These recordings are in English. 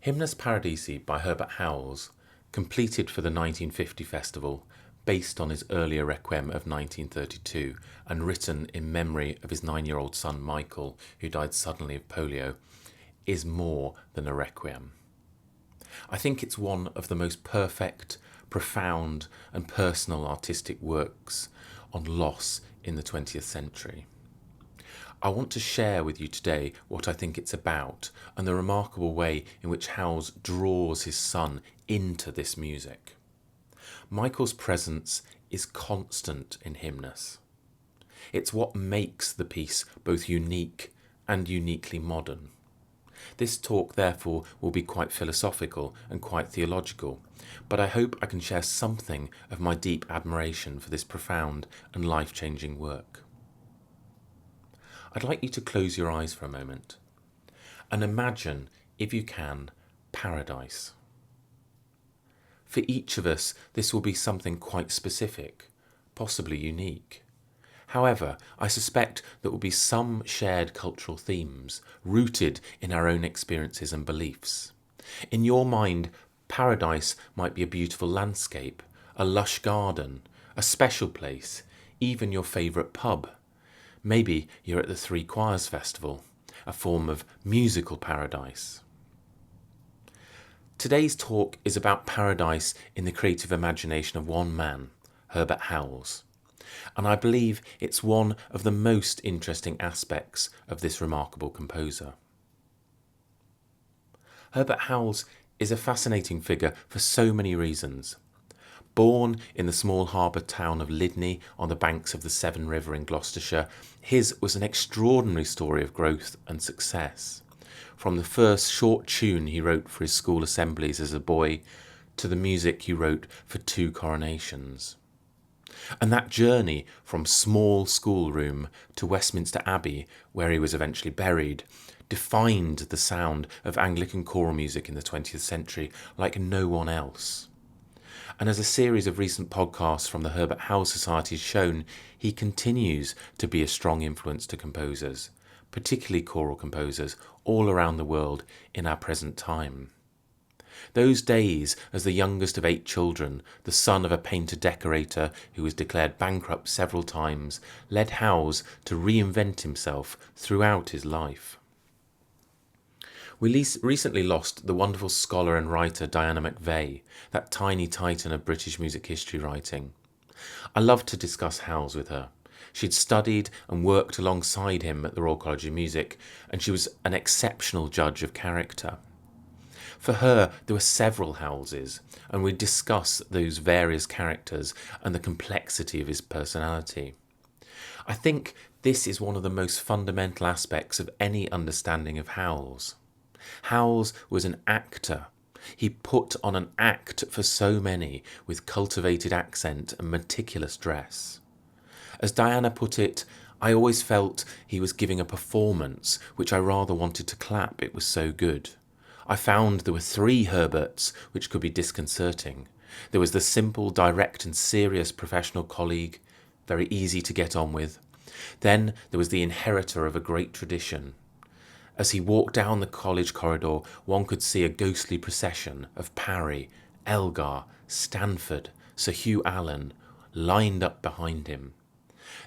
Hymnus Paradisi by Herbert Howells, completed for the 1950 festival, based on his earlier requiem of 1932 and written in memory of his 9-year-old son Michael, who died suddenly of polio, is more than a requiem. I think it's one of the most perfect, profound and personal artistic works on loss in the 20th century. I want to share with you today what I think it's about and the remarkable way in which Howells draws his son into this music. Michael's presence is constant in Hymnus. It's what makes the piece both unique and uniquely modern. This talk, therefore, will be quite philosophical and quite theological, but I hope I can share something of my deep admiration for this profound and life-changing work. I'd like you to close your eyes for a moment and imagine, if you can, paradise. For each of us, this will be something quite specific, possibly unique. However, I suspect there will be some shared cultural themes rooted in our own experiences and beliefs. In your mind, paradise might be a beautiful landscape, a lush garden, a special place, even your favourite pub. Maybe you're at the Three Choirs Festival, a form of musical paradise. Today's talk is about paradise in the creative imagination of one man, Herbert Howells, and I believe it's one of the most interesting aspects of this remarkable composer. Herbert Howells is a fascinating figure for so many reasons. Born in the small harbour town of Lydney on the banks of the Severn River in Gloucestershire, his was an extraordinary story of growth and success. From the first short tune he wrote for his school assemblies as a boy, to the music he wrote for 2 coronations. And that journey from small schoolroom to Westminster Abbey, where he was eventually buried, defined the sound of Anglican choral music in the 20th century like no one else. And as a series of recent podcasts from the Herbert Howells Society has shown, he continues to be a strong influence to composers, particularly choral composers, all around the world in our present time. Those days, as the youngest of 8 children, the son of a painter-decorator who was declared bankrupt several times, led Howells to reinvent himself throughout his life. We recently lost the wonderful scholar and writer Diana McVeagh, that tiny titan of British music history writing. I loved to discuss Howells with her. She'd studied and worked alongside him at the Royal College of Music, and she was an exceptional judge of character. For her, there were several Howellses, and we'd discuss those various characters and the complexity of his personality. I think this is one of the most fundamental aspects of any understanding of Howells. Howells was an actor. He put on an act for so many with cultivated accent and meticulous dress. As Diana put it, I always felt he was giving a performance which I rather wanted to clap, it was so good. I found there were 3 Herberts which could be disconcerting. There was the simple, direct and serious professional colleague, very easy to get on with. Then there was the inheritor of a great tradition. As he walked down the college corridor, one could see a ghostly procession of Parry, Elgar, Stanford, Sir Hugh Allen, lined up behind him.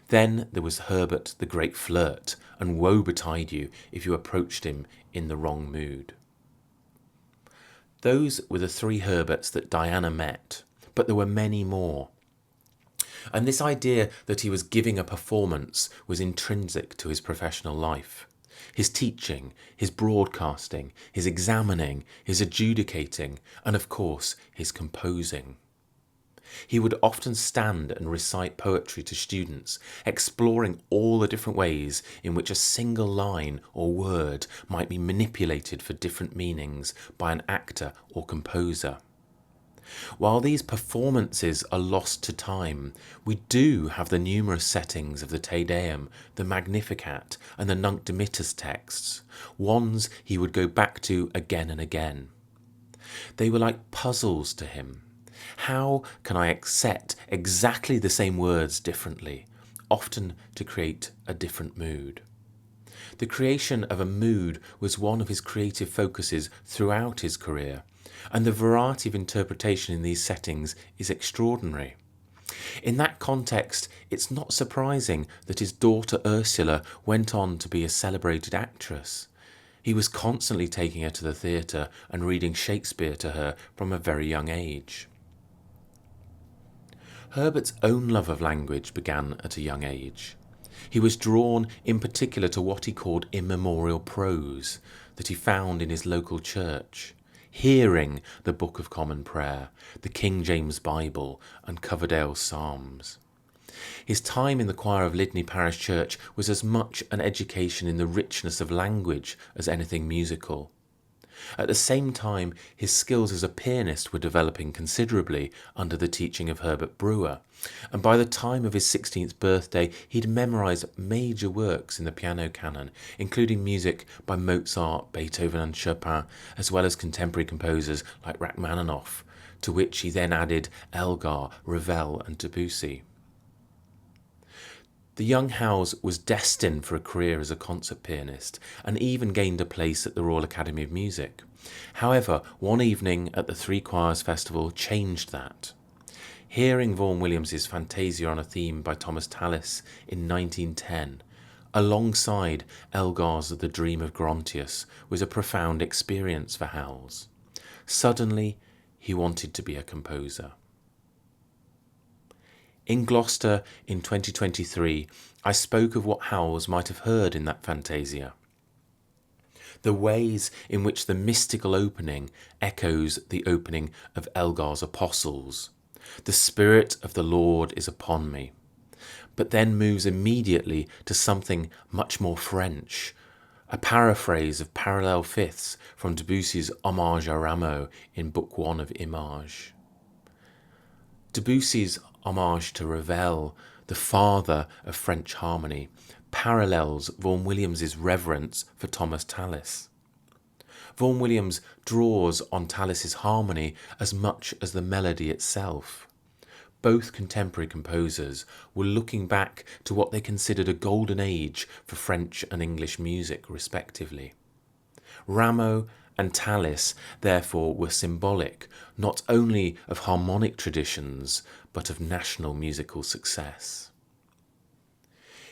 Then there was Herbert the great flirt, and woe betide you if you approached him in the wrong mood. Those were the 3 Herberts that Diana met, but there were many more. And this idea that he was giving a performance was intrinsic to his professional life. His teaching, his broadcasting, his examining, his adjudicating, and of course, his composing. He would often stand and recite poetry to students, exploring all the different ways in which a single line or word might be manipulated for different meanings by an actor or composer. While these performances are lost to time, we do have the numerous settings of the Te Deum, the Magnificat, and the Nunc Dimittis texts, ones he would go back to again and again. They were like puzzles to him. How can I accept exactly the same words differently, often to create a different mood? The creation of a mood was one of his creative focuses throughout his career, and the variety of interpretation in these settings is extraordinary. In that context, it's not surprising that his daughter Ursula went on to be a celebrated actress. He was constantly taking her to the theatre and reading Shakespeare to her from a very young age. Herbert's own love of language began at a young age. He was drawn in particular to what he called immemorial prose that he found in his local church, hearing the Book of Common Prayer, the King James Bible and Coverdale's Psalms. His time in the choir of Lydney Parish Church was as much an education in the richness of language as anything musical. At the same time, his skills as a pianist were developing considerably under the teaching of Herbert Brewer, and by the time of his 16th birthday he'd memorised major works in the piano canon, including music by Mozart, Beethoven and Chopin, as well as contemporary composers like Rachmaninoff, to which he then added Elgar, Ravel and Debussy. The young Howells was destined for a career as a concert pianist and even gained a place at the Royal Academy of Music. However, one evening at the Three Choirs Festival changed that. Hearing Vaughan Williams's Fantasia on a Theme by Thomas Tallis in 1910, alongside Elgar's The Dream of Grontius, was a profound experience for Howells. Suddenly, he wanted to be a composer. In Gloucester in 2023, I spoke of what Howells might have heard in that Fantasia. The ways in which the mystical opening echoes the opening of Elgar's Apostles. The Spirit of the Lord is upon me, but then moves immediately to something much more French, a paraphrase of parallel fifths from Debussy's Hommage à Rameau in Book 1 of Images. Debussy's homage to Ravel, the father of French harmony, parallels Vaughan Williams's reverence for Thomas Tallis. Vaughan Williams draws on Tallis's harmony as much as the melody itself. Both contemporary composers were looking back to what they considered a golden age for French and English music, respectively. Rameau and Tallis, therefore, were symbolic not only of harmonic traditions, but of national musical success.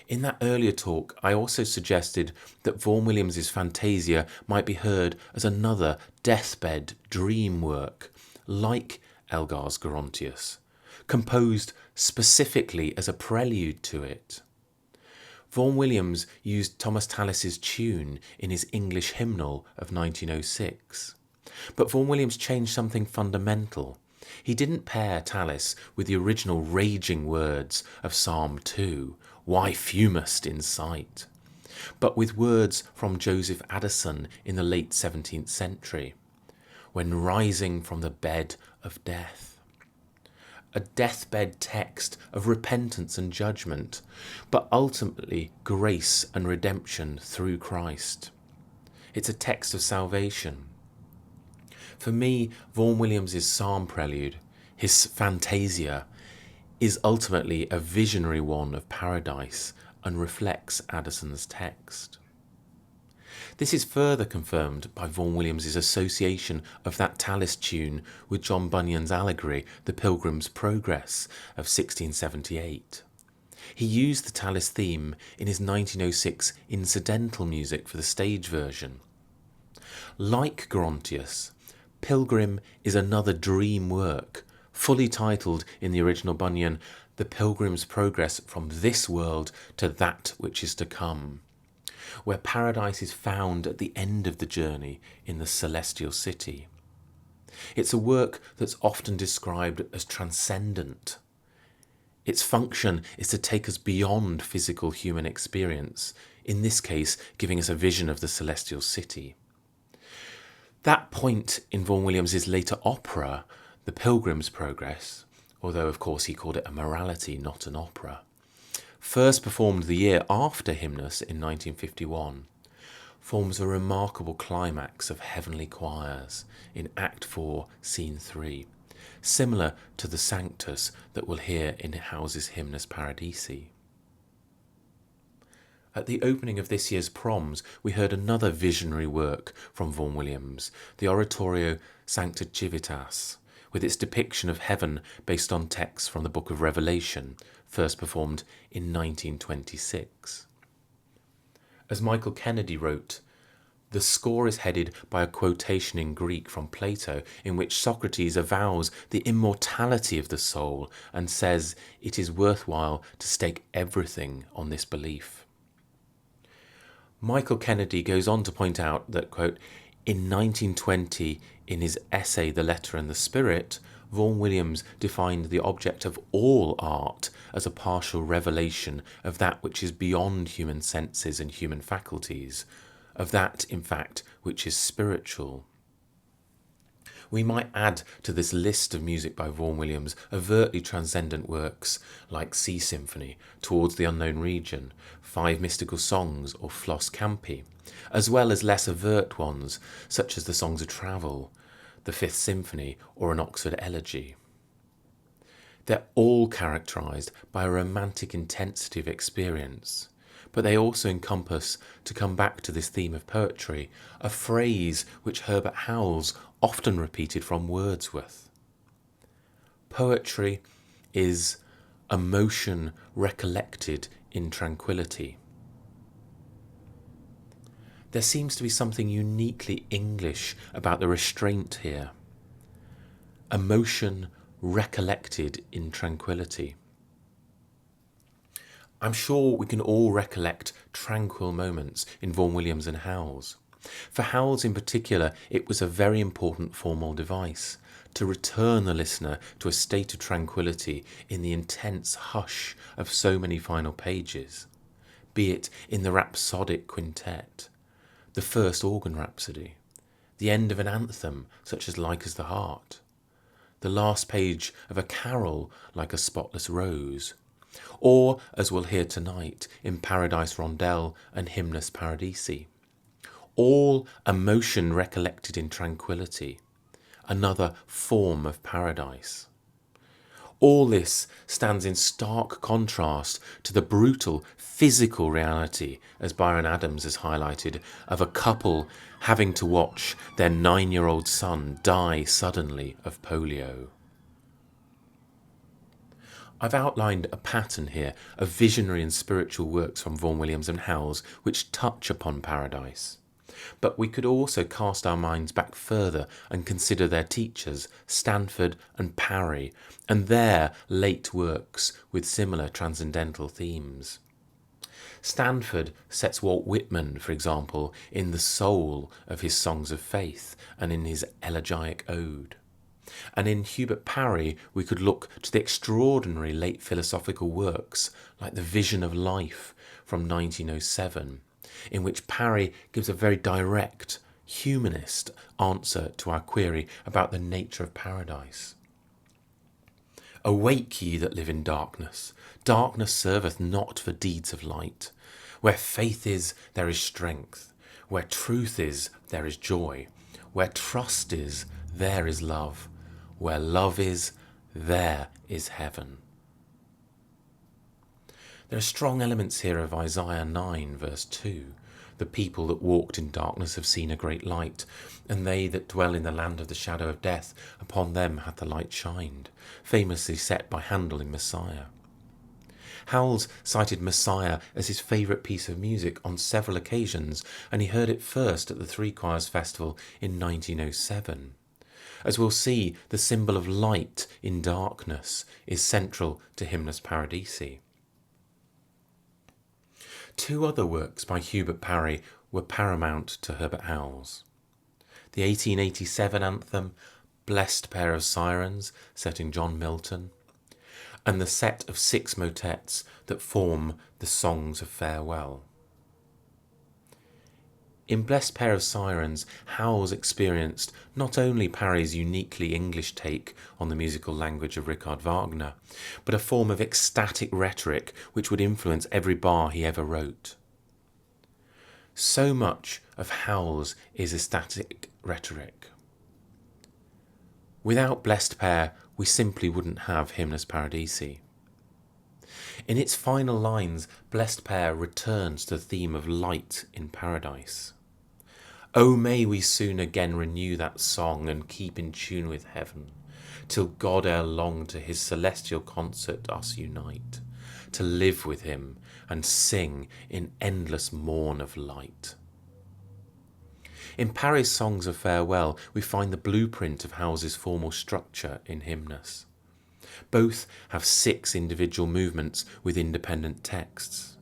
In that earlier talk, I also suggested that Vaughan Williams's Fantasia might be heard as another deathbed dream work, like Elgar's Grontius, composed specifically as a prelude to it. Vaughan Williams used Thomas Tallis's tune in his English hymnal of 1906. But Vaughan Williams changed something fundamental. He didn't pair Tallis with the original raging words of Psalm 2, "Why fumest in sight?" but with words from Joseph Addison in the late 17th century, when rising from the bed of death. A deathbed text of repentance and judgment, but ultimately grace and redemption through Christ. It's a text of salvation. For me, Vaughan Williams's psalm prelude, his Fantasia, is ultimately a visionary one of paradise and reflects Addison's text. This is further confirmed by Vaughan Williams's association of that Tallis tune with John Bunyan's allegory, The Pilgrim's Progress of 1678. He used the Tallis theme in his 1906 incidental music for the stage version. Like Grontius, Pilgrim is another dream work, fully titled in the original Bunyan, The Pilgrim's Progress from this world to that which is to come, where paradise is found at the end of the journey in the celestial city. It's a work that's often described as transcendent. Its function is to take us beyond physical human experience, in this case giving us a vision of the celestial city. That point in Vaughan Williams's later opera, The Pilgrim's Progress, although of course he called it a morality, not an opera, first performed the year after Hymnus in 1951, forms a remarkable climax of heavenly choirs in Act 4, Scene 3, similar to the Sanctus that we'll hear in Howells's Hymnus Paradisi. At the opening of this year's proms, we heard another visionary work from Vaughan Williams, the oratorio Sancta Civitas, with its depiction of heaven based on texts from the Book of Revelation, first performed in 1926. As Michael Kennedy wrote, the score is headed by a quotation in Greek from Plato in which Socrates avows the immortality of the soul and says it is worthwhile to stake everything on this belief. Michael Kennedy goes on to point out that, quote, in 1920, in his essay The Letter and the Spirit, Vaughan Williams defined the object of all art as a partial revelation of that which is beyond human senses and human faculties, of that, in fact, which is spiritual. We might add to this list of music by Vaughan Williams overtly transcendent works like Sea Symphony, Towards the Unknown Region, Five Mystical Songs or Flos Campi, as well as less overt ones such as the Songs of Travel, the Fifth Symphony or an Oxford Elegy. They're all characterised by a romantic intensity of experience, but they also encompass, to come back to this theme of poetry, a phrase which Herbert Howells often repeated from Wordsworth. Poetry is emotion recollected in tranquillity. There seems to be something uniquely English about the restraint here. Emotion recollected in tranquillity. I'm sure we can all recollect tranquil moments in Vaughan Williams and Howells. For Howells in particular, it was a very important formal device to return the listener to a state of tranquillity in the intense hush of so many final pages, be it in the rhapsodic quintet, the first organ rhapsody, the end of an anthem such as Like as the Heart, the last page of a carol like A Spotless Rose, or, as we'll hear tonight, in Paradise Rondel and Hymnus Paradisi. All emotion recollected in tranquillity, another form of paradise. All this stands in stark contrast to the brutal physical reality, as Byron Adams has highlighted, of a couple having to watch their 9-year-old son die suddenly of polio. I've outlined a pattern here of visionary and spiritual works from Vaughan Williams and Howells which touch upon paradise. But we could also cast our minds back further and consider their teachers, Stanford and Parry, and their late works with similar transcendental themes. Stanford sets Walt Whitman, for example, in the soul of his Songs of Faith and in his Elegiac Ode. And in Hubert Parry, we could look to the extraordinary late philosophical works like The Vision of Life from 1907, in which Parry gives a very direct, humanist answer to our query about the nature of paradise. Awake, ye that live in darkness. Darkness serveth not for deeds of light. Where faith is, there is strength. Where truth is, there is joy. Where trust is, there is love. Where love is, there is heaven. There are strong elements here of Isaiah 9, verse 2. The people that walked in darkness have seen a great light, and they that dwell in the land of the shadow of death, upon them hath the light shined, famously set by Handel in Messiah. Howells cited Messiah as his favourite piece of music on several occasions, and he heard it first at the Three Choirs Festival in 1907. As we'll see, the symbol of light in darkness is central to Hymnus Paradisi. Two other works by Hubert Parry were paramount to Herbert Howells. The 1887 anthem, Blest Pair of Sirens, set in John Milton, and the set of 6 motets that form the Songs of Farewell. In Blest Pair of Sirens, Howells experienced not only Parry's uniquely English take on the musical language of Richard Wagner, but a form of ecstatic rhetoric which would influence every bar he ever wrote. So much of Howells is ecstatic rhetoric. Without Blest Pair, we simply wouldn't have Hymnus Paradisi. In its final lines, Blest Pair returns to the theme of light in paradise. Oh, may we soon again renew that song and keep in tune with heaven, till God ere long to his celestial concert us unite, to live with him and sing in endless morn of light. In Parry's songs of farewell, we find the blueprint of Howells's formal structure in Hymnus. Both have 6 individual movements with independent texts.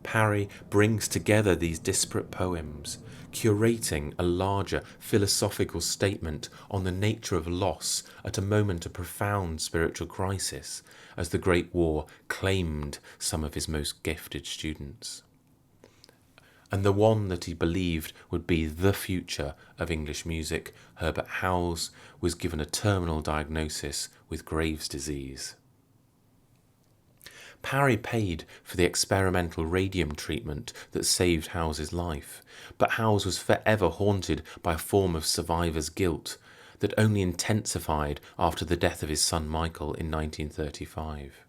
Parry brings together these disparate poems, curating a larger philosophical statement on the nature of loss at a moment of profound spiritual crisis, as the Great War claimed some of his most gifted students. And the one that he believed would be the future of English music, Herbert Howells, was given a terminal diagnosis with Graves' disease. Parry paid for the experimental radium treatment that saved Howells's life, but Howells was forever haunted by a form of survivor's guilt that only intensified after the death of his son Michael in 1935.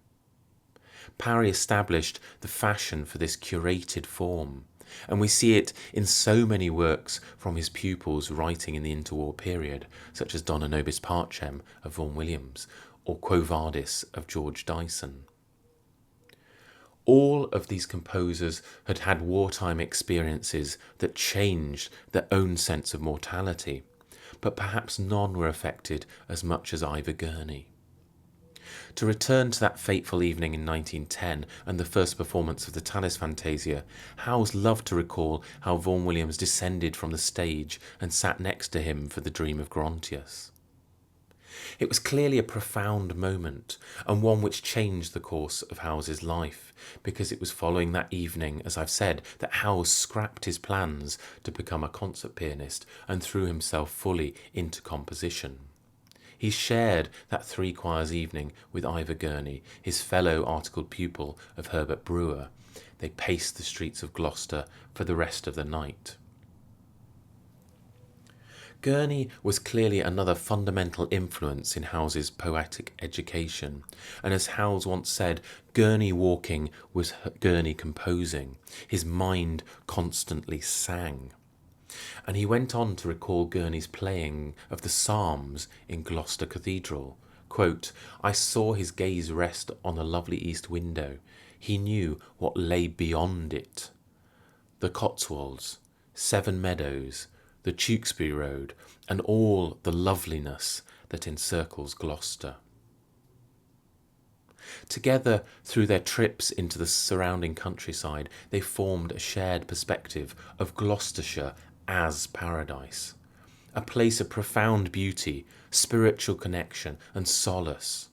Parry established the fashion for this curated form, and we see it in so many works from his pupils writing in the interwar period, such as Dona Nobis Pacem of Vaughan Williams or Quo Vadis of George Dyson. All of these composers had had wartime experiences that changed their own sense of mortality, but perhaps none were affected as much as Ivor Gurney. To return to that fateful evening in 1910 and the first performance of the Tallis Fantasia, Howells loved to recall how Vaughan Williams descended from the stage and sat next to him for the Dream of Grontius. It was clearly a profound moment, and one which changed the course of Howells's life, because it was following that evening, as I've said, that Howells scrapped his plans to become a concert pianist and threw himself fully into composition. He shared that 3 choirs evening with Ivor Gurney, his fellow articled pupil of Herbert Brewer. They paced the streets of Gloucester for the rest of the night. Gurney was clearly another fundamental influence in Howells's poetic education, and as Howells once said, Gurney walking was Gurney composing. His mind constantly sang. And he went on to recall Gurney's playing of the Psalms in Gloucester Cathedral. Quote, I saw his gaze rest on a lovely east window. He knew what lay beyond it. The Cotswolds, Seven Meadows, the Tewkesbury Road, and all the loveliness that encircles Gloucester. Together, through their trips into the surrounding countryside, they formed a shared perspective of Gloucestershire as paradise, a place of profound beauty, spiritual connection, and solace.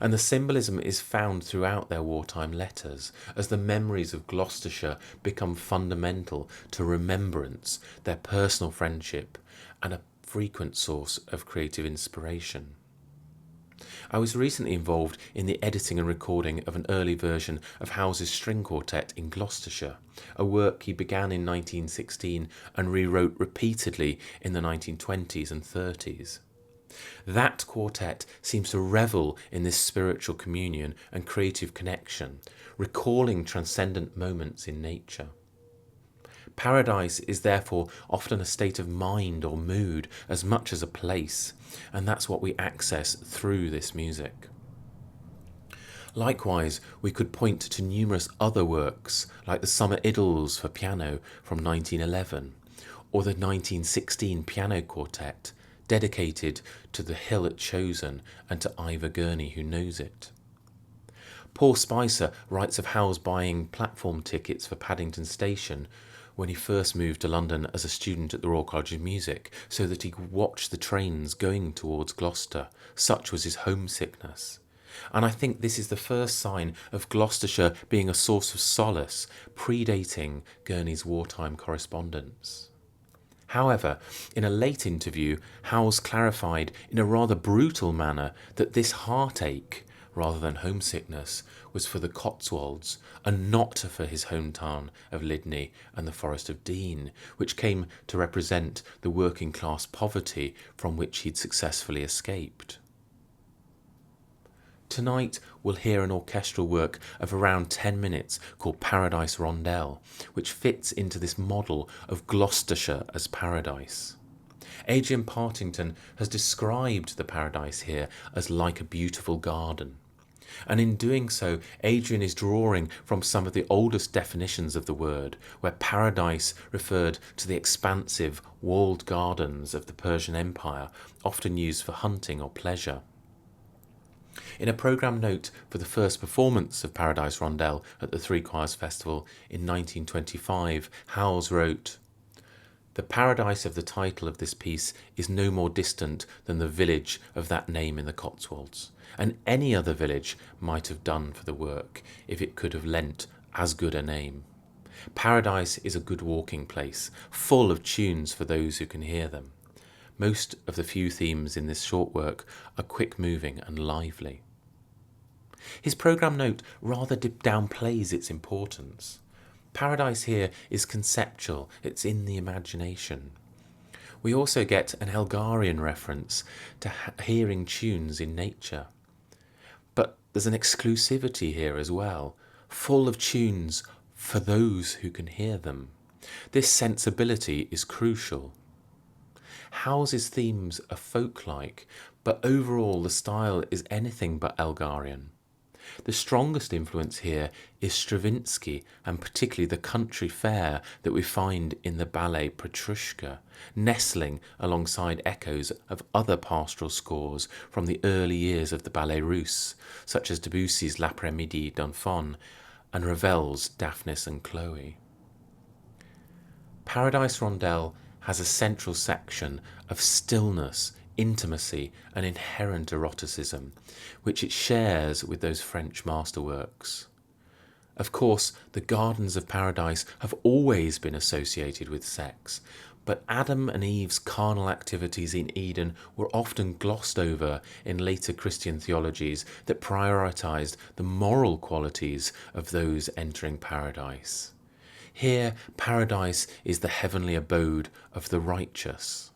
And the symbolism is found throughout their wartime letters, as the memories of Gloucestershire become fundamental to remembrance, their personal friendship, and a frequent source of creative inspiration. I was recently involved in the editing and recording of an early version of Howells's string quartet in Gloucestershire, a work he began in 1916 and rewrote repeatedly in the 1920s and 30s. That quartet seems to revel in this spiritual communion and creative connection, recalling transcendent moments in nature. Paradise is therefore often a state of mind or mood as much as a place, and that's what we access through this music. Likewise, we could point to numerous other works, like the Summer Idylls for piano from 1911, or the 1916 piano quartet, dedicated to the hill at Chosen and to Ivor Gurney who knows it. Paul Spicer writes of Howells buying platform tickets for Paddington Station when he first moved to London as a student at the Royal College of Music, so that he could watch the trains going towards Gloucester. Such was his homesickness. And I think this is the first sign of Gloucestershire being a source of solace, predating Gurney's wartime correspondence. However, in a late interview, Howells clarified in a rather brutal manner that this heartache, rather than homesickness, was for the Cotswolds and not for his hometown of Lydney and the Forest of Dean, which came to represent the working class poverty from which he'd successfully escaped. Tonight we'll hear an orchestral work of around 10 minutes called Paradise Rondel, which fits into this model of Gloucestershire as paradise. Adrian Partington has described the paradise here as like a beautiful garden. And in doing so, Adrian is drawing from some of the oldest definitions of the word, where paradise referred to the expansive, walled gardens of the Persian Empire, often used for hunting or pleasure. In a programme note for the first performance of Paradise Rondel at the Three Choirs Festival in 1925, Howells wrote, "The paradise of the title of this piece is no more distant than the village of that name in the Cotswolds, and any other village might have done for the work if it could have lent as good a name. Paradise is a good walking place, full of tunes for those who can hear them. Most of the few themes in this short work are quick-moving and lively." His programme note rather downplays its importance. Paradise here is conceptual, it's in the imagination. We also get an Elgarian reference to hearing tunes in nature. But there's an exclusivity here as well, full of tunes for those who can hear them. This sensibility is crucial. Howells's themes are folk-like, but overall the style is anything but Elgarian. The strongest influence here is Stravinsky, and particularly the country fair that we find in the ballet Petrushka, nestling alongside echoes of other pastoral scores from the early years of the Ballet Russe, such as Debussy's L'après-midi d'un faune and Ravel's Daphnis and Chloe. Paradise Rondel has a central section of stillness, intimacy and inherent eroticism, which it shares with those French masterworks. Of course, the gardens of paradise have always been associated with sex, but Adam and Eve's carnal activities in Eden were often glossed over in later Christian theologies that prioritized the moral qualities of those entering paradise. Here, paradise is the heavenly abode of the righteous.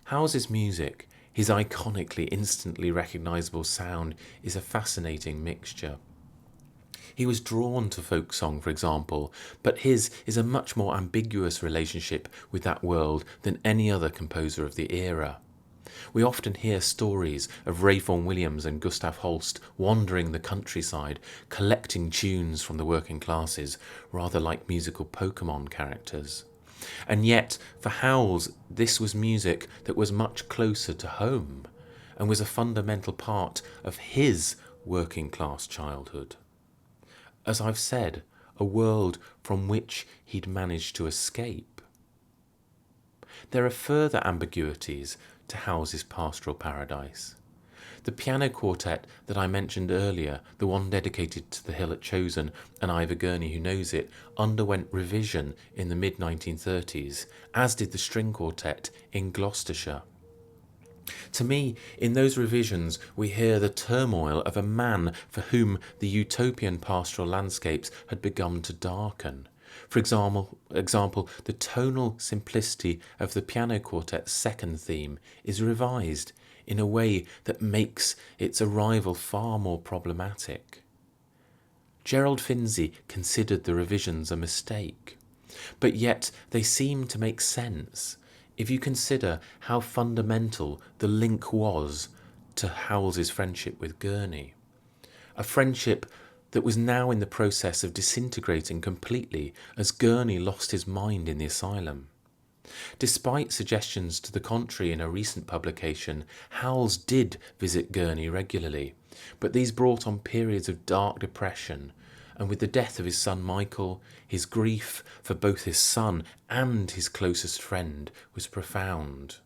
Howells's music, his iconically, instantly recognisable sound, is a fascinating mixture. He was drawn to folk song, for example, but his is a much more ambiguous relationship with that world than any other composer of the era. We often hear stories of Ray Vaughan Williams and Gustav Holst wandering the countryside, collecting tunes from the working classes, rather like musical Pokemon characters. And yet, for Howells, this was music that was much closer to home and was a fundamental part of his working class childhood. As I've said, a world from which he'd managed to escape. There are further ambiguities to Howells's pastoral paradise. The piano quartet that I mentioned earlier, the one dedicated to the hill at Chosen and Ivor Gurney Who Knows It, underwent revision in the mid-1930s, as did the string quartet in Gloucestershire. To me, in those revisions, we hear the turmoil of a man for whom the utopian pastoral landscapes had begun to darken. For example, the tonal simplicity of the piano quartet's second theme is revised in a way that makes its arrival far more problematic. Gerald Finzi considered the revisions a mistake, but yet they seem to make sense if you consider how fundamental the link was to Howells's friendship with Gurney, a friendship that was now in the process of disintegrating completely as Gurney lost his mind in the asylum. Despite suggestions to the contrary in a recent publication, Howells did visit Gurney regularly, but these brought on periods of dark depression, and with the death of his son Michael, his grief for both his son and his closest friend was profound.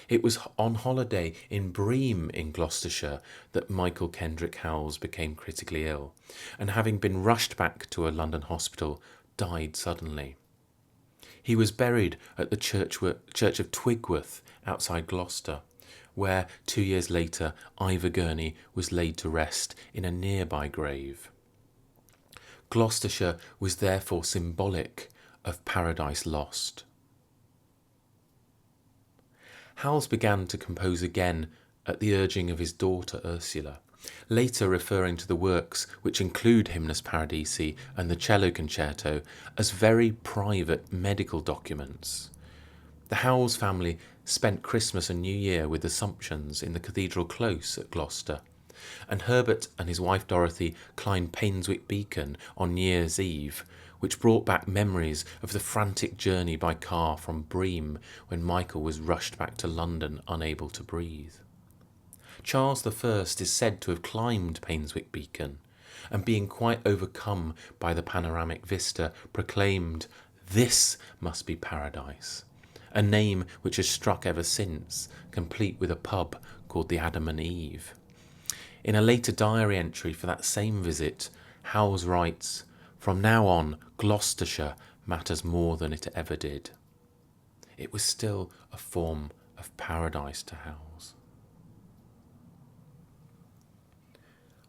It was on holiday in Bream in Gloucestershire that Michael Kendrick Howells became critically ill, and having been rushed back to a London hospital, died suddenly. He was buried at the church of Twigworth outside Gloucester, where 2 years later Ivor Gurney was laid to rest in a nearby grave. Gloucestershire was therefore symbolic of paradise lost. Howells began to compose again at the urging of his daughter Ursula, later referring to the works, which include Hymnus Paradisi and the cello concerto, as very private medical documents. The Howells family spent Christmas and New Year with Assumptions in the Cathedral Close at Gloucester, and Herbert and his wife Dorothy climbed Painswick Beacon on New Year's Eve, which brought back memories of the frantic journey by car from Bream when Michael was rushed back to London unable to breathe. Charles I is said to have climbed Painswick Beacon, and being quite overcome by the panoramic vista, proclaimed, "This must be paradise," a name which has struck ever since, complete with a pub called the Adam and Eve. In a later diary entry for that same visit, Howells writes, "From now on, Gloucestershire matters more than it ever did." It was still a form of paradise to Howells.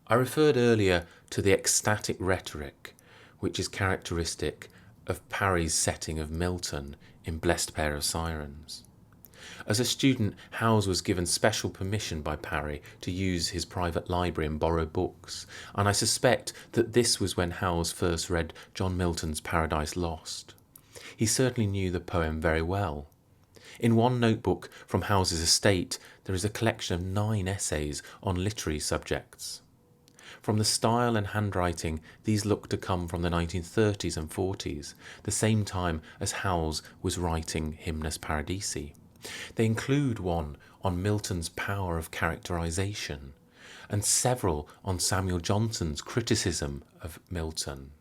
I referred earlier to the ecstatic rhetoric, which is characteristic of Parry's setting of Milton in Blest Pair of Sirens. As a student, Howells was given special permission by Parry to use his private library and borrow books, and I suspect that this was when Howells first read John Milton's Paradise Lost. He certainly knew the poem very well. In one notebook from Howells's estate, there is a collection of 9 essays on literary subjects. From the style and handwriting, these look to come from the 1930s and 40s, the same time as Howells was writing Hymnus Paradisi. They include one on Milton's power of characterization, and several on Samuel Johnson's criticism of Milton,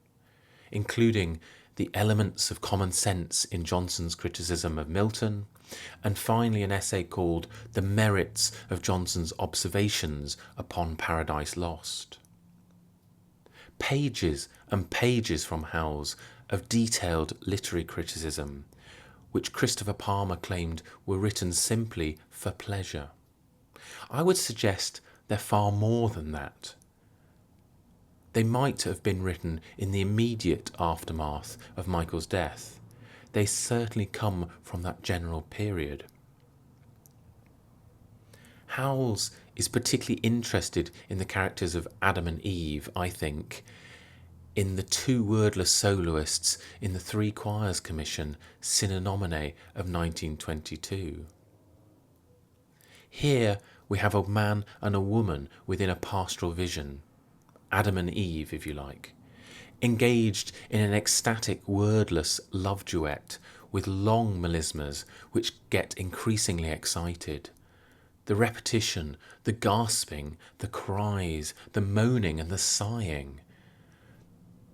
including the elements of common sense in Johnson's criticism of Milton, and finally an essay called The Merits of Johnson's Observations upon Paradise Lost. Pages and pages from Howells of detailed literary criticism, which Christopher Palmer claimed were written simply for pleasure. I would suggest they're far more than that. They might have been written in the immediate aftermath of Michael's death. They certainly come from that general period. Howells is particularly interested in the characters of Adam and Eve, I think, in the 2 wordless soloists in the 3 Choirs Commission Sine Nomine of 1922. Here we have a man and a woman within a pastoral vision, Adam and Eve if you like, engaged in an ecstatic wordless love duet with long melismas which get increasingly excited. The repetition, the gasping, the cries, the moaning and the sighing.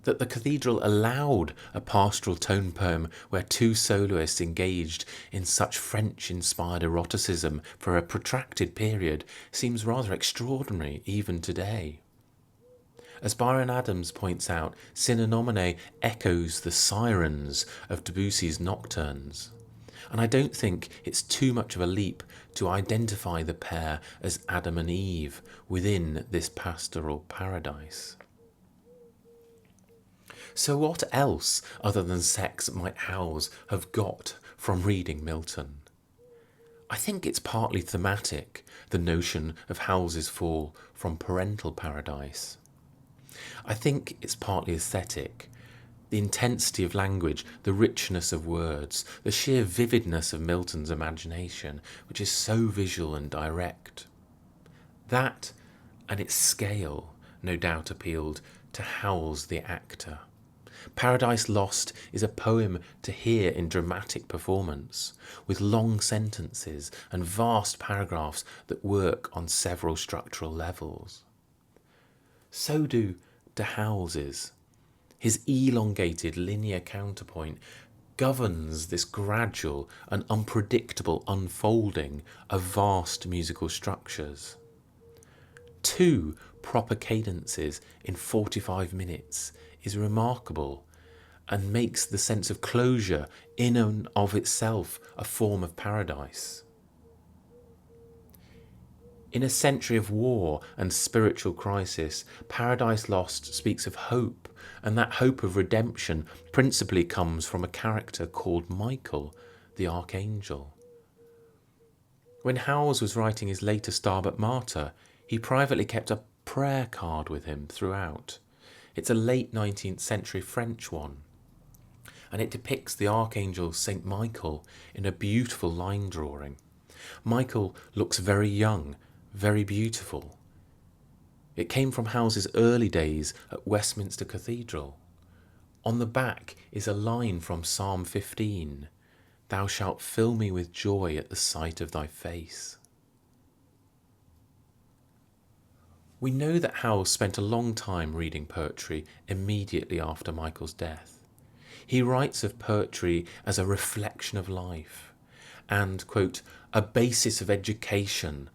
That the cathedral allowed a pastoral tone poem where 2 soloists engaged in such French-inspired eroticism for a protracted period seems rather extraordinary even today. As Byron Adams points out, Sine Nomine echoes the sirens of Debussy's nocturnes. And I don't think it's too much of a leap to identify the pair as Adam and Eve within this pastoral paradise. So what else other than sex might Howells have got from reading Milton? I think it's partly thematic, the notion of Howells's fall from parental paradise. I think it's partly aesthetic. The intensity of language, the richness of words, the sheer vividness of Milton's imagination, which is so visual and direct. That and its scale no doubt appealed to Howells the Actor. Paradise Lost is a poem to hear in dramatic performance, with long sentences and vast paragraphs that work on several structural levels. So do De Howells's. His elongated linear counterpoint governs this gradual and unpredictable unfolding of vast musical structures. 2 proper cadences in 45 minutes is remarkable and makes the sense of closure in and of itself a form of paradise. In a century of war and spiritual crisis, Paradise Lost speaks of hope, and that hope of redemption principally comes from a character called Michael, the Archangel. When Howells was writing his later Stabat Mater, he privately kept a prayer card with him throughout. It's a late 19th century French one, and it depicts the archangel Saint Michael in a beautiful line drawing. Michael looks very young, very beautiful. It came from Howells's early days at Westminster Cathedral. On the back is a line from Psalm 15, "Thou shalt fill me with joy at the sight of thy face." We know that Howells spent a long time reading poetry immediately after Michael's death. He writes of poetry as a reflection of life and, quote, "a basis of education,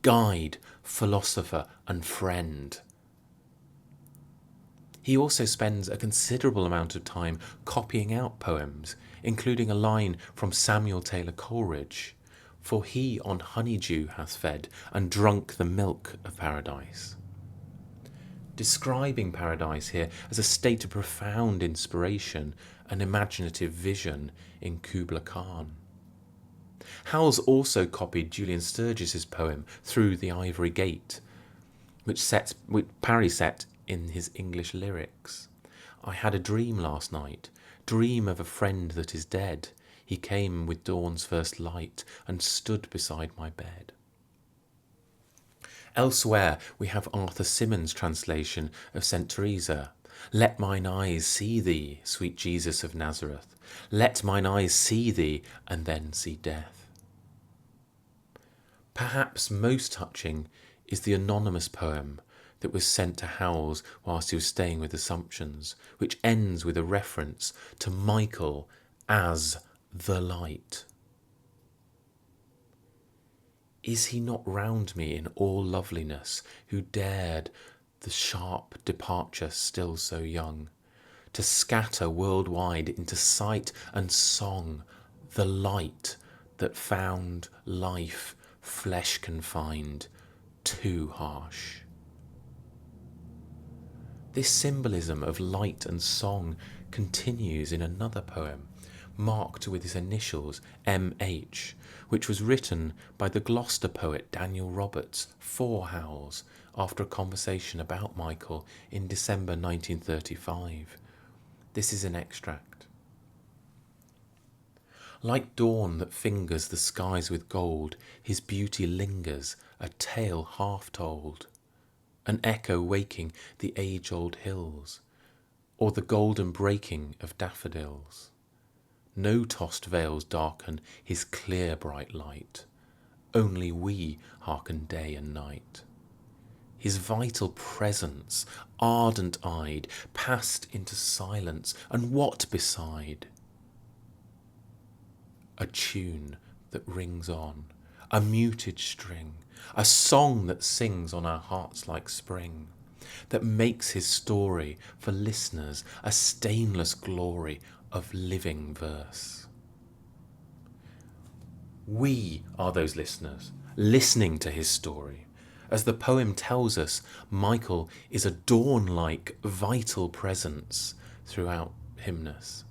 guide, philosopher and friend." He also spends a considerable amount of time copying out poems, including a line from Samuel Taylor Coleridge, "For he on honeydew hath fed, and drunk the milk of paradise," describing paradise here as a state of profound inspiration and imaginative vision in Kubla Khan. Howells also copied Julian Sturgis's poem Through the Ivory Gate, which Parry set in his English lyrics. "I had a dream last night, dream of a friend that is dead. He came with dawn's first light and stood beside my bed." Elsewhere we have Arthur Symons' translation of St. Teresa. "Let mine eyes see thee, sweet Jesus of Nazareth. Let mine eyes see thee, and then see death." Perhaps most touching is the anonymous poem that was sent to Howells whilst he was staying with Assumptions, which ends with a reference to Michael as the light. "Is he not round me in all loveliness, who dared the sharp departure still so young, to scatter worldwide into sight and song the light that found life flesh confined too harsh?" This symbolism of light and song continues in another poem, marked with his initials M.H., which was written by the Gloucester poet Daniel Roberts for Howells after a conversation about Michael in December 1935. This is an extract. "Like dawn that fingers the skies with gold, his beauty lingers, a tale half told, an echo waking the age-old hills, or the golden breaking of daffodils. No tossed veils darken his clear bright light, only we hearken day and night. His vital presence, ardent-eyed, passed into silence, and what beside? A tune that rings on, a muted string, a song that sings on our hearts like spring, that makes his story for listeners a stainless glory of living verse." We are those listeners, listening to his story. As the poem tells us, Michael is a dawn-like, vital presence throughout Hymnus.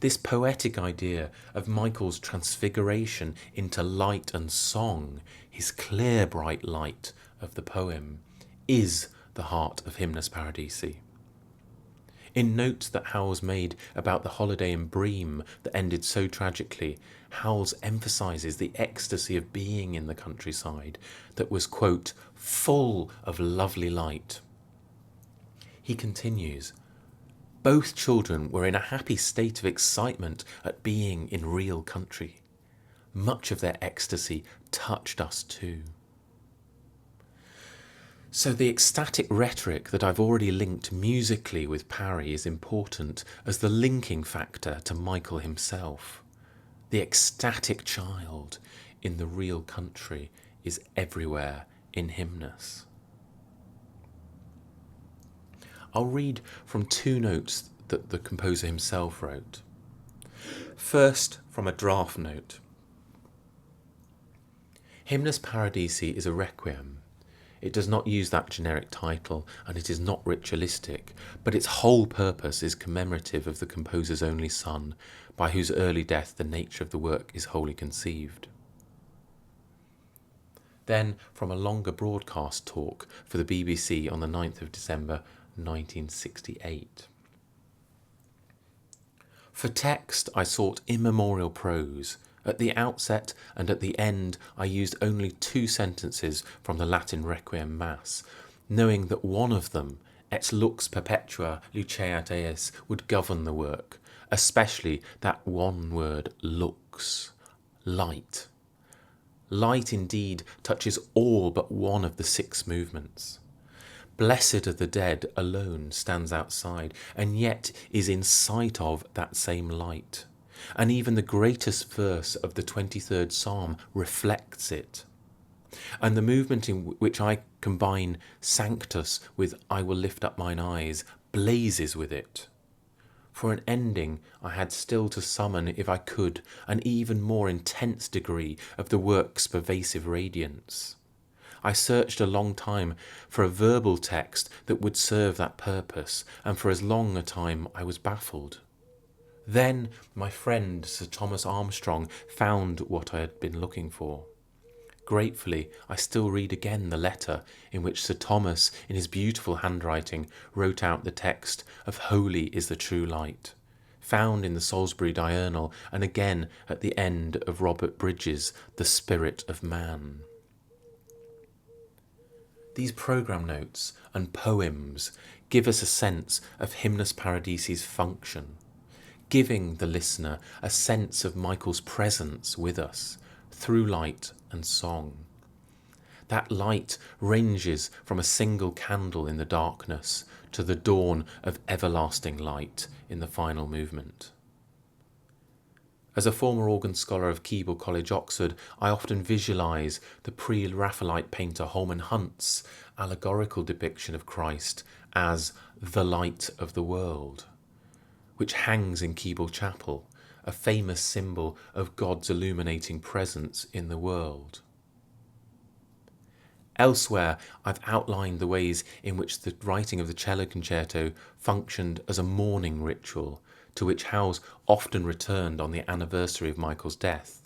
This poetic idea of Michael's transfiguration into light and song, his clear bright light of the poem, is the heart of Hymnus Paradisi. In notes that Howells made about the holiday in Bream that ended so tragically, Howells emphasises the ecstasy of being in the countryside that was, quote, "full of lovely light." He continues, "Both children were in a happy state of excitement at being in real country. Much of their ecstasy touched us too." So the ecstatic rhetoric that I've already linked musically with Parry is important as the linking factor to Michael himself. The ecstatic child in the real country is everywhere in Hymnus. I'll read from two notes that the composer himself wrote. First, from a draft note. Hymnus Paradisi is a requiem. It does not use that generic title, and it is not ritualistic, but its whole purpose is commemorative of the composer's only son, by whose early death the nature of the work is wholly conceived. then from a longer broadcast talk for the BBC on the 9th of December 1968. For text, I sought immemorial prose. At the outset and at the end, I used only 2 sentences from the Latin Requiem Mass, knowing that one of them, et lux perpetua luceat eis, would govern the work, especially that one word, lux, light. Light indeed touches all but one of the 6 movements. Blessed are the dead alone stands outside, and yet is in sight of that same light. And even the greatest verse of the 23rd Psalm reflects it. And the movement in which I combine Sanctus with I will lift up mine eyes blazes with it. For an ending, I had still to summon, if I could, an even more intense degree of the work's pervasive radiance. I searched a long time for a verbal text that would serve that purpose, and for as long a time I was baffled. Then my friend Sir Thomas Armstrong found what I had been looking for. Gratefully, I still read again the letter in which Sir Thomas, in his beautiful handwriting, wrote out the text of Holy is the True Light, found in the Salisbury Diurnal, and again at the end of Robert Bridges' The Spirit of Man. These programme notes and poems give us a sense of Hymnus Paradisi's function, giving the listener a sense of Michael's presence with us through light and song. That light ranges from a single candle in the darkness to the dawn of everlasting light in the final movement. As a former organ scholar of Keble College, Oxford, I often visualise the pre-Raphaelite painter Holman Hunt's allegorical depiction of Christ as the light of the world, which hangs in Keble Chapel, a famous symbol of God's illuminating presence in the world. Elsewhere, I've outlined the ways in which the writing of the cello concerto functioned as a mourning ritual, to which Howells often returned on the anniversary of Michael's death.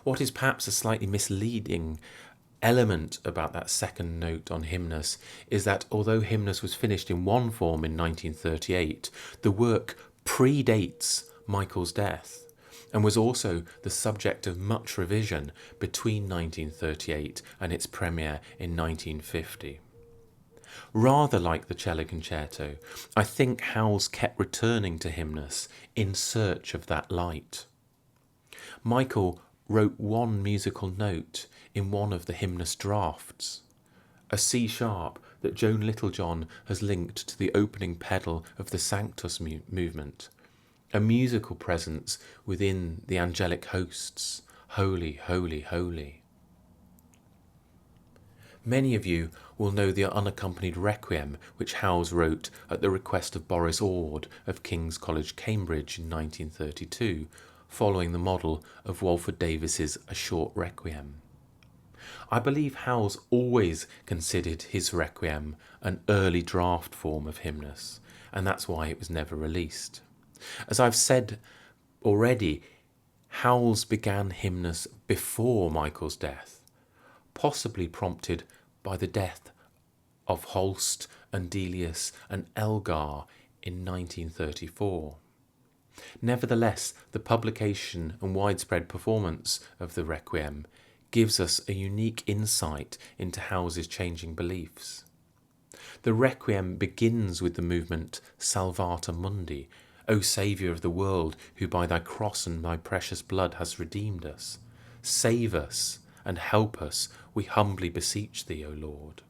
What is perhaps a slightly misleading element about that second note on Hymnus is that although Hymnus was finished in one form in 1938, the work predates Michael's death and was also the subject of much revision between 1938 and its premiere in 1950. Rather like the cello concerto, I think Howells kept returning to Hymnus in search of that light. Michael wrote one musical note in one of the Hymnus drafts, a C sharp that Joan Littlejohn has linked to the opening pedal of the Sanctus movement, a musical presence within the angelic hosts, holy, holy, holy. Many of you will know the unaccompanied requiem which Howells wrote at the request of Boris Ord of King's College, Cambridge in 1932, following the model of Walford Davis's A Short Requiem. I believe Howells always considered his requiem an early draft form of Hymnus, and that's why it was never released. As I've said already, Howells began Hymnus before Michael's death, possibly prompted by the death of Holst and Delius and Elgar in 1934. Nevertheless, the publication and widespread performance of the Requiem gives us a unique insight into Howells's changing beliefs. The Requiem begins with the movement Salvator Mundi, O Saviour of the world, who by thy cross and thy precious blood hast redeemed us. Save us and help us, we humbly beseech thee, O Lord.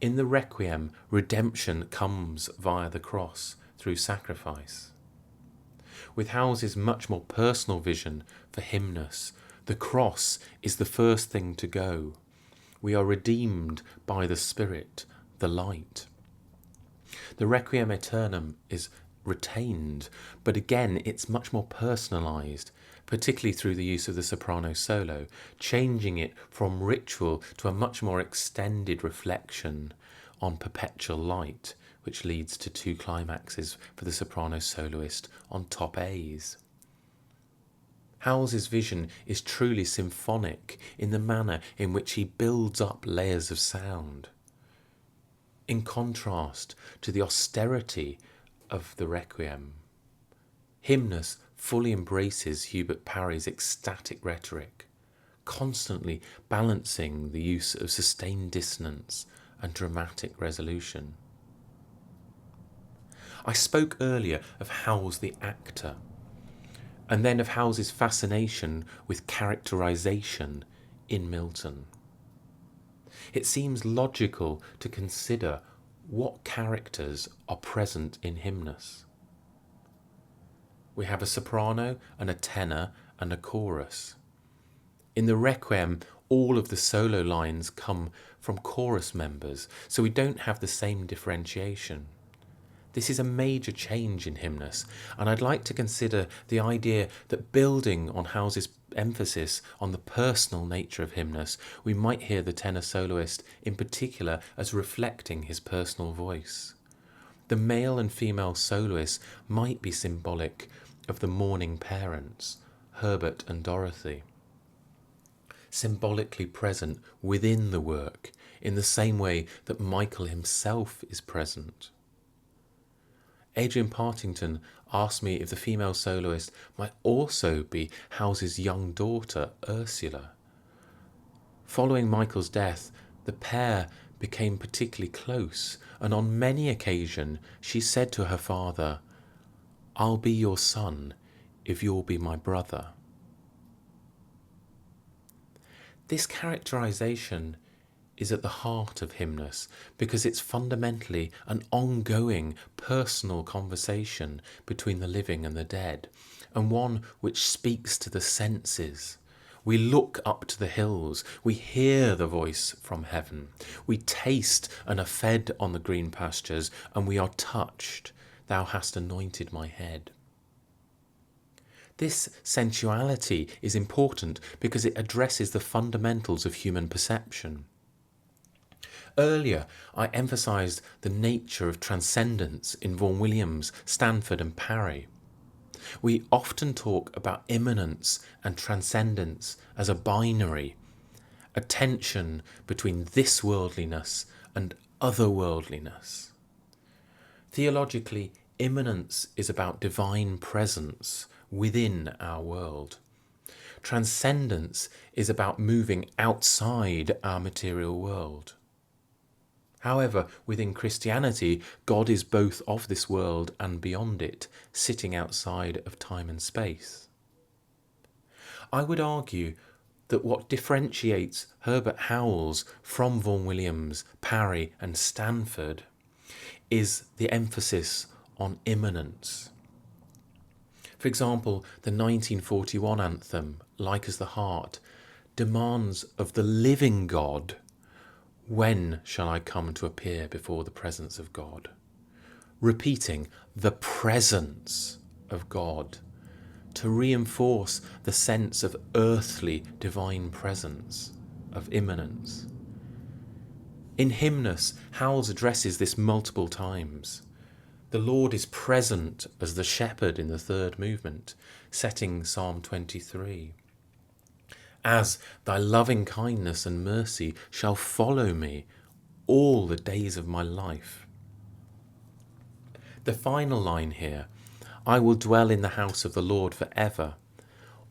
In the Requiem, redemption comes via the cross through sacrifice. With Howells's much more personal vision for Hymnus, the cross is the first thing to go. We are redeemed by the Spirit, the light. The Requiem Aeternam is retained, but again it's much more personalised, particularly through the use of the soprano solo, changing it from ritual to a much more extended reflection on perpetual light, which leads to 2 climaxes for the soprano soloist on top A's. Howells's vision is truly symphonic in the manner in which he builds up layers of sound. In contrast to the austerity of the Requiem, Hymnus fully embraces Hubert Parry's ecstatic rhetoric, constantly balancing the use of sustained dissonance and dramatic resolution. I spoke earlier of Howells the Actor, and then of Howells's fascination with characterization in Milton. It seems logical to consider what characters are present in Hymnus. We have a soprano and a tenor and a chorus. In the Requiem, all of the solo lines come from chorus members, so we don't have the same differentiation. This is a major change in Hymnus, and I'd like to consider the idea that building on Howells's emphasis on the personal nature of Hymnus, we might hear the tenor soloist in particular as reflecting his personal voice. The male and female soloists might be symbolic of the mourning parents, Herbert and Dorothy, symbolically present within the work in the same way that Michael himself is present. Adrian Partington asked me if the female soloist might also be Howells's young daughter, Ursula. Following Michael's death, the pair became particularly close, and on many occasions she said to her father, "I'll be your son if you'll be my brother." This characterization is at the heart of Hymnus because it's fundamentally an ongoing personal conversation between the living and the dead, and one which speaks to the senses. We look up to the hills, we hear the voice from heaven, we taste and are fed on the green pastures, and we are touched. Thou hast anointed my head. This sensuality is important because it addresses the fundamentals of human perception. Earlier, I emphasised the nature of transcendence in Vaughan Williams, Stanford and Parry. We often talk about immanence and transcendence as a binary, a tension between this worldliness and otherworldliness. Theologically, immanence is about divine presence within our world. Transcendence is about moving outside our material world. However, within Christianity, God is both of this world and beyond it, sitting outside of time and space. I would argue that what differentiates Herbert Howells from Vaughan Williams, Parry and Stanford is the emphasis on immanence. For example, the 1941 anthem, Like as the Heart, demands of the living God, "When shall I come to appear before the presence of God?" Repeating the presence of God to reinforce the sense of earthly divine presence, of immanence. In Hymnus, Howells addresses this multiple times. The Lord is present as the shepherd in the third movement, setting Psalm 23. As thy loving kindness and mercy shall follow me all the days of my life. The final line here, I will dwell in the house of the Lord forever,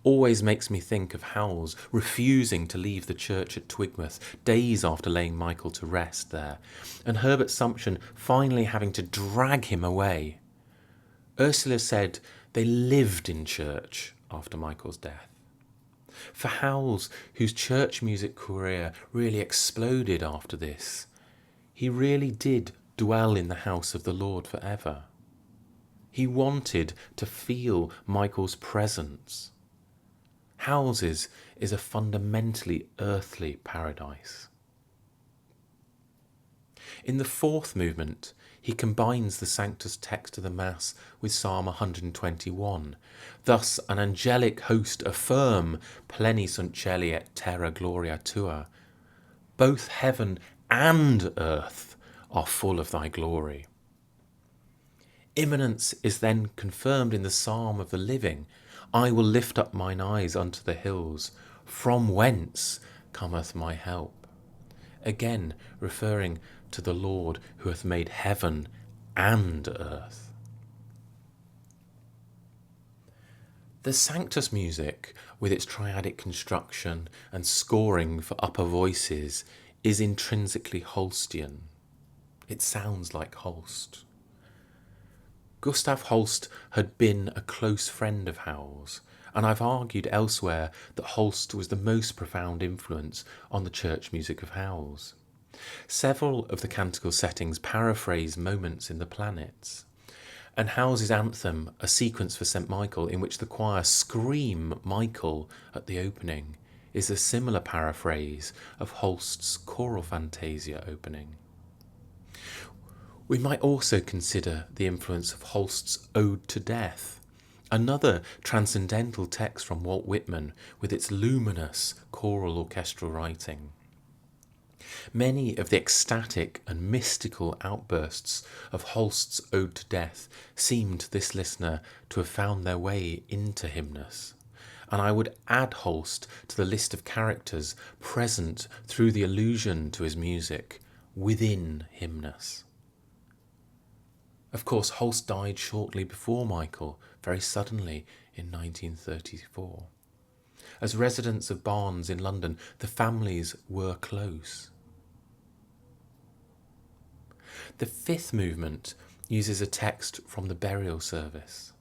always makes me think of Howells refusing to leave the church at Twigmouth days after laying Michael to rest there, and Herbert Sumption finally having to drag him away. Ursula said they lived in church after Michael's death. For Howells, whose church music career really exploded after this, he really did dwell in the house of the Lord forever. He wanted to feel Michael's presence. Howells's is a fundamentally earthly paradise. In the fourth movement, he combines the Sanctus text of the Mass with Psalm 121. Thus an angelic host affirm, pleni sunt celi et terra gloria tua. Both heaven and earth are full of thy glory. Immanence is then confirmed in the Psalm of the Living. I will lift up mine eyes unto the hills, from whence cometh my help. Again, referring to the Lord who hath made heaven and earth. The Sanctus music, with its triadic construction and scoring for upper voices, is intrinsically Holstian. It sounds like Holst. Gustav Holst had been a close friend of Howells, and I've argued elsewhere that Holst was the most profound influence on the church music of Howells. Several of the canticle settings paraphrase moments in the planets, and Howells's anthem, a sequence for St. Michael in which the choir scream Michael at the opening, is a similar paraphrase of Holst's choral Fantasia opening. We might also consider the influence of Holst's Ode to Death, another transcendental text from Walt Whitman with its luminous choral orchestral writing. Many of the ecstatic and mystical outbursts of Holst's Ode to Death seem to this listener to have found their way into Hymnus, and I would add Holst to the list of characters present through the allusion to his music within Hymnus. Of course, Holst died shortly before Michael, very suddenly in 1934. As residents of Barnes in London, the families were close. The fifth movement uses a text from the burial service.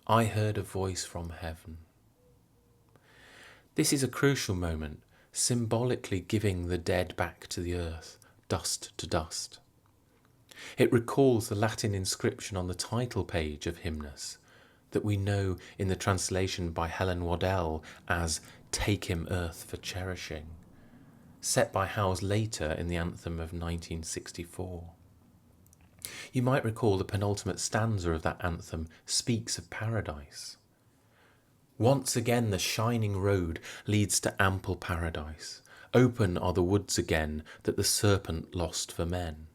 I heard a voice from heaven. This is a crucial moment, symbolically giving the dead back to the earth, dust to dust. It recalls the Latin inscription on the title page of Hymnus that we know in the translation by Helen Waddell as "Take him earth for cherishing," set by Howells later in the anthem of 1964. You might recall the penultimate stanza of that anthem speaks of paradise. Once again the shining road leads to ample paradise. Open are the woods again that the serpent lost for men.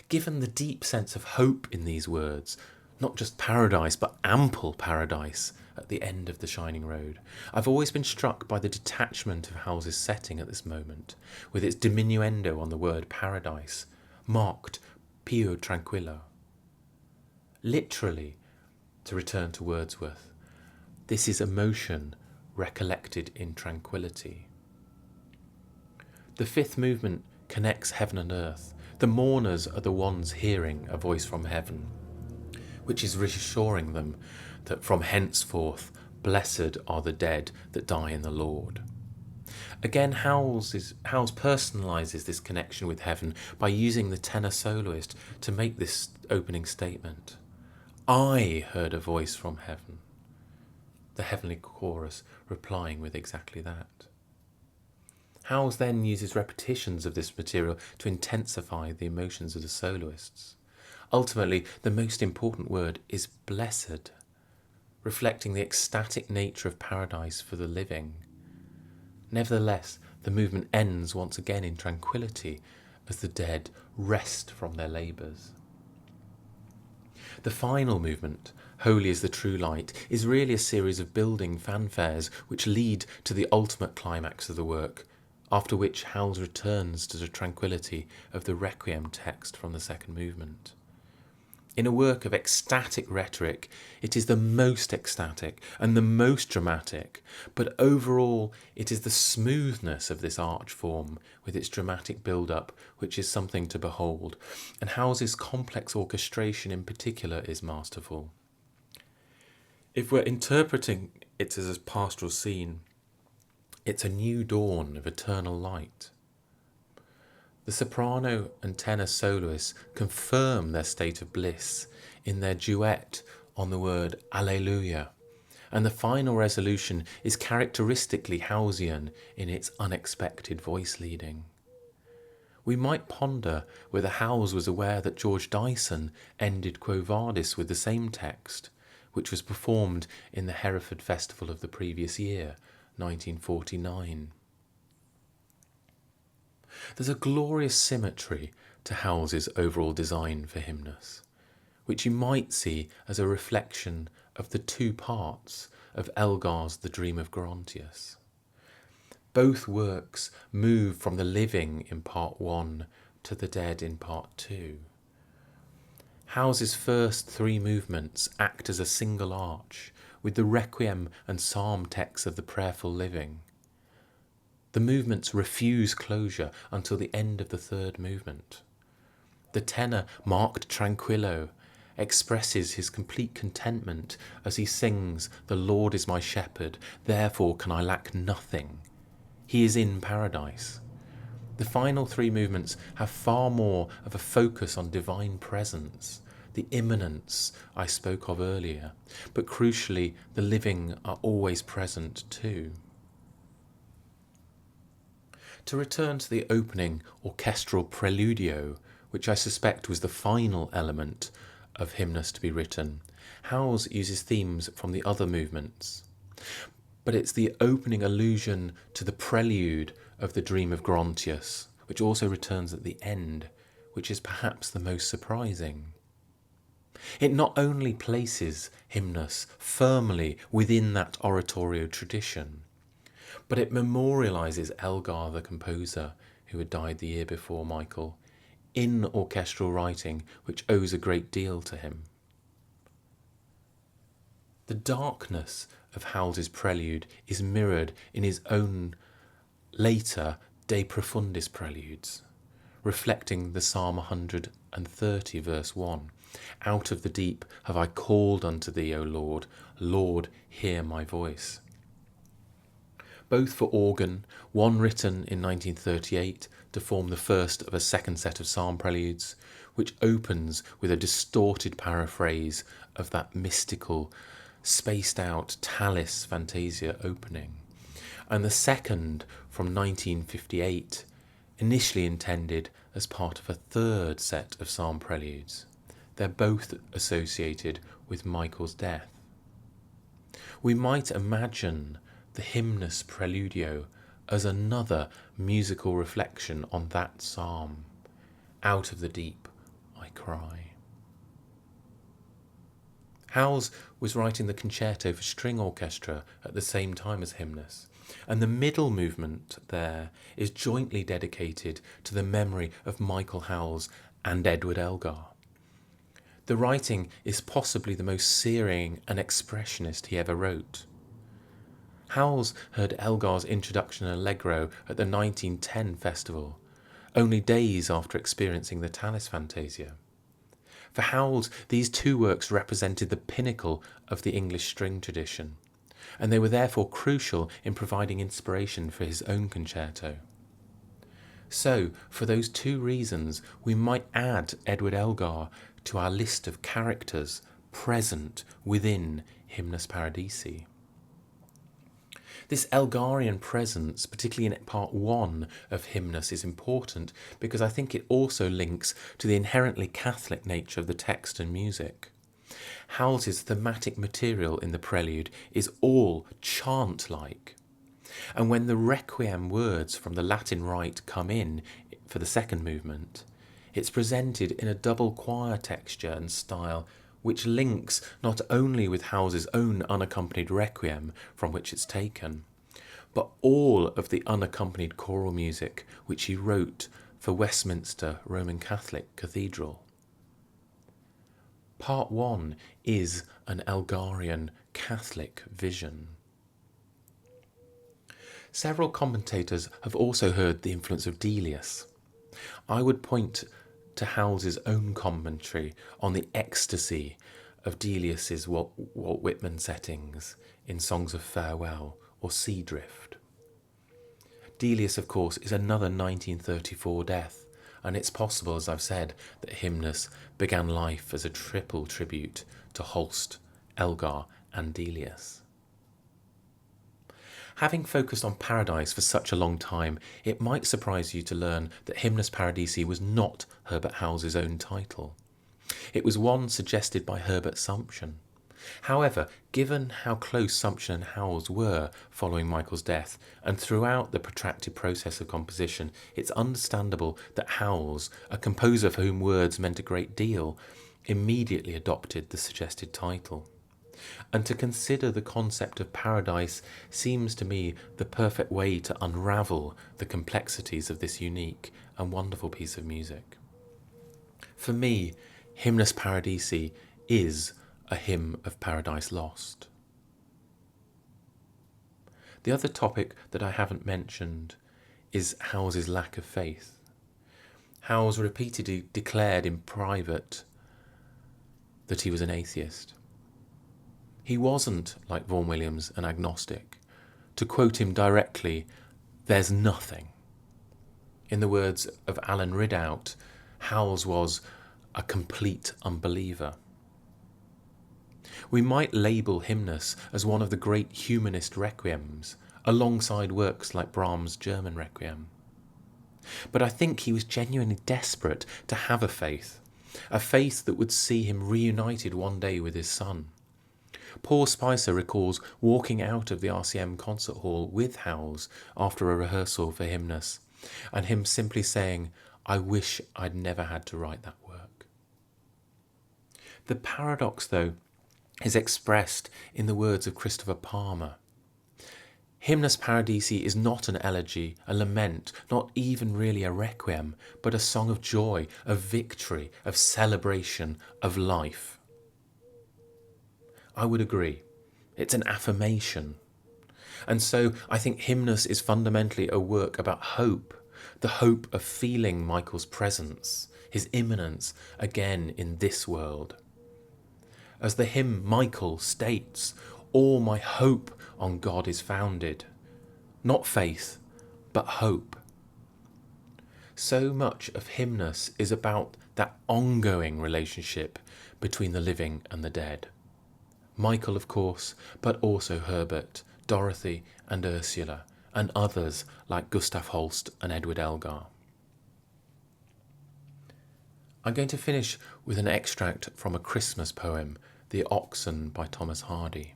Given the deep sense of hope in these words, not just paradise but ample paradise at the end of the shining road, I've always been struck by the detachment of Howells's setting at this moment, with its diminuendo on the word paradise, marked più tranquillo. Literally, to return to Wordsworth, this is emotion recollected in tranquillity. The fifth movement connects heaven and earth. The mourners are the ones hearing a voice from heaven, which is reassuring them that from henceforth blessed are the dead that die in the Lord. Again, Howells personalises this connection with heaven by using the tenor soloist to make this opening statement. I heard a voice from heaven. The heavenly chorus replying with exactly that. Howells then uses repetitions of this material to intensify the emotions of the soloists. Ultimately, the most important word is blessed, reflecting the ecstatic nature of paradise for the living. Nevertheless, the movement ends once again in tranquillity as the dead rest from their labours. The final movement, Holy is the True Light, is really a series of building fanfares which lead to the ultimate climax of the work, after which Howells returns to the tranquillity of the Requiem text from the second movement. In a work of ecstatic rhetoric, it is the most ecstatic and the most dramatic, but overall it is the smoothness of this arch form with its dramatic build-up which is something to behold, and Howells's complex orchestration in particular is masterful. If we're interpreting it as a pastoral scene, it's a new dawn of eternal light. The soprano and tenor soloists confirm their state of bliss in their duet on the word Alleluia, and the final resolution is characteristically Howellsian in its unexpected voice leading. We might ponder whether Howells was aware that George Dyson ended Quo Vadis with the same text, which was performed in the Hereford Festival of the previous year, 1949. There's a glorious symmetry to Howells's overall design for Hymnus, which you might see as a reflection of the two parts of Elgar's The Dream of Gerontius. Both works move from the living in part 1 to the dead in part 2. Howells's first three movements act as a single arch, with the requiem and psalm texts of the prayerful living. The movements refuse closure until the end of the third movement. The tenor, marked tranquillo, expresses his complete contentment as he sings, "The Lord is my shepherd, therefore can I lack nothing." He is in paradise. The final three movements have far more of a focus on divine presence, the immanence I spoke of earlier, but crucially, the living are always present too. To return to the opening orchestral preludio, which I suspect was the final element of Hymnus to be written, Howells uses themes from the other movements. But it's the opening allusion to the prelude of the Dream of Gerontius, which also returns at the end, which is perhaps the most surprising. It not only places Hymnus firmly within that oratorio tradition, but it memorialises Elgar the composer, who had died the year before Michael, in orchestral writing which owes a great deal to him. The darkness of Howells's prelude is mirrored in his own later De Profundis preludes, reflecting the Psalm 130 verse 1. "Out of the deep have I called unto thee, O Lord. Lord, hear my voice." Both for organ, one written in 1938 to form the first of a second set of psalm preludes, which opens with a distorted paraphrase of that mystical, spaced-out Tallis Fantasia opening, and the second from 1958, initially intended as part of a third set of psalm preludes. They're both associated with Michael's death. We might imagine the Hymnus Preludio as another musical reflection on that psalm. "Out of the deep I cry." Howells was writing the concerto for string orchestra at the same time as Hymnus, and the middle movement there is jointly dedicated to the memory of Michael Howells and Edward Elgar. The writing is possibly the most searing and expressionist he ever wrote. Howells heard Elgar's introduction allegro at the 1910 festival, only days after experiencing the Tallis Fantasia. For Howells, these two works represented the pinnacle of the English string tradition, and they were therefore crucial in providing inspiration for his own concerto. So, for those two reasons, we might add Edward Elgar to our list of characters present within Hymnus Paradisi. This Elgarian presence, particularly in part 1 of Hymnus, is important because I think it also links to the inherently Catholic nature of the text and music. Howells's thematic material in the prelude is all chant-like, and when the requiem words from the Latin rite come in for the second movement, it's presented in a double choir texture and style which links not only with Howells's own unaccompanied requiem from which it's taken, but all of the unaccompanied choral music which he wrote for Westminster Roman Catholic Cathedral. Part 1 is an Elgarian Catholic vision. Several commentators have also heard the influence of Delius. I would point to Howells's own commentary on the ecstasy of Delius's Walt Whitman settings in Songs of Farewell or Sea Drift. Delius, of course, is another 1934 death, and it's possible, as I've said, that Hymnus began life as a triple tribute to Holst, Elgar and Delius. Having focused on Paradise for such a long time, it might surprise you to learn that Hymnus Paradisi was not Herbert Howells' own title. It was one suggested by Herbert Sumption. However, given how close Sumption and Howells were following Michael's death, and throughout the protracted process of composition, it's understandable that Howells, a composer for whom words meant a great deal, immediately adopted the suggested title. And to consider the concept of paradise seems to me the perfect way to unravel the complexities of this unique and wonderful piece of music. For me, Hymnus Paradisi is a hymn of paradise lost. The other topic that I haven't mentioned is Howells's lack of faith. Howells repeatedly declared in private that he was an atheist. He wasn't, like Vaughan Williams, an agnostic. To quote him directly, there's nothing. In the words of Alan Ridout, Howells was a complete unbeliever. We might label Hymnus as one of the great humanist requiems, alongside works like Brahms' German Requiem. But I think he was genuinely desperate to have a faith that would see him reunited one day with his son. Paul Spicer recalls walking out of the RCM concert hall with Howells after a rehearsal for Hymnus, and him simply saying, "I wish I'd never had to write that work." The paradox, though, is expressed in the words of Christopher Palmer. Hymnus Paradisi is not an elegy, a lament, not even really a requiem, but a song of joy, of victory, of celebration, of life. I would agree. It's an affirmation. And so I think Hymnus is fundamentally a work about hope, the hope of feeling Michael's presence, his immanence again in this world. As the hymn Michael states, all my hope on God is founded. Not faith, but hope. So much of Hymnus is about that ongoing relationship between the living and the dead. Michael, of course, but also Herbert, Dorothy and Ursula, and others like Gustav Holst and Edward Elgar. I'm going to finish with an extract from a Christmas poem, The Oxen by Thomas Hardy.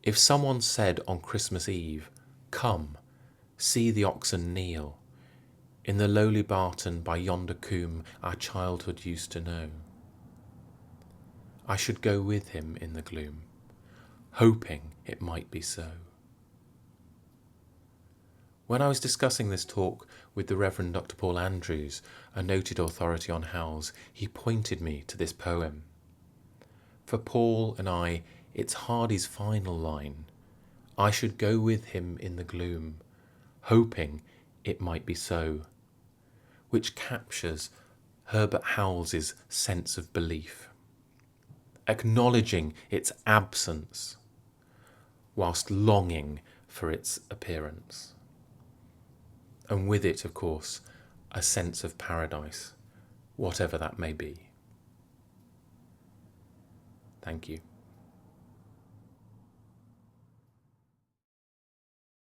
If someone said on Christmas Eve, "Come, see the oxen kneel, in the lowly barton by yonder coombe our childhood used to know," I should go with him in the gloom, hoping it might be so. When I was discussing this talk with the Reverend Dr. Paul Andrews, a noted authority on Howells, he pointed me to this poem. For Paul and I, it's Hardy's final line, "I should go with him in the gloom, hoping it might be so," which captures Herbert Howells' sense of belief, acknowledging its absence whilst longing for its appearance. And with it, of course, a sense of paradise, whatever that may be. Thank you.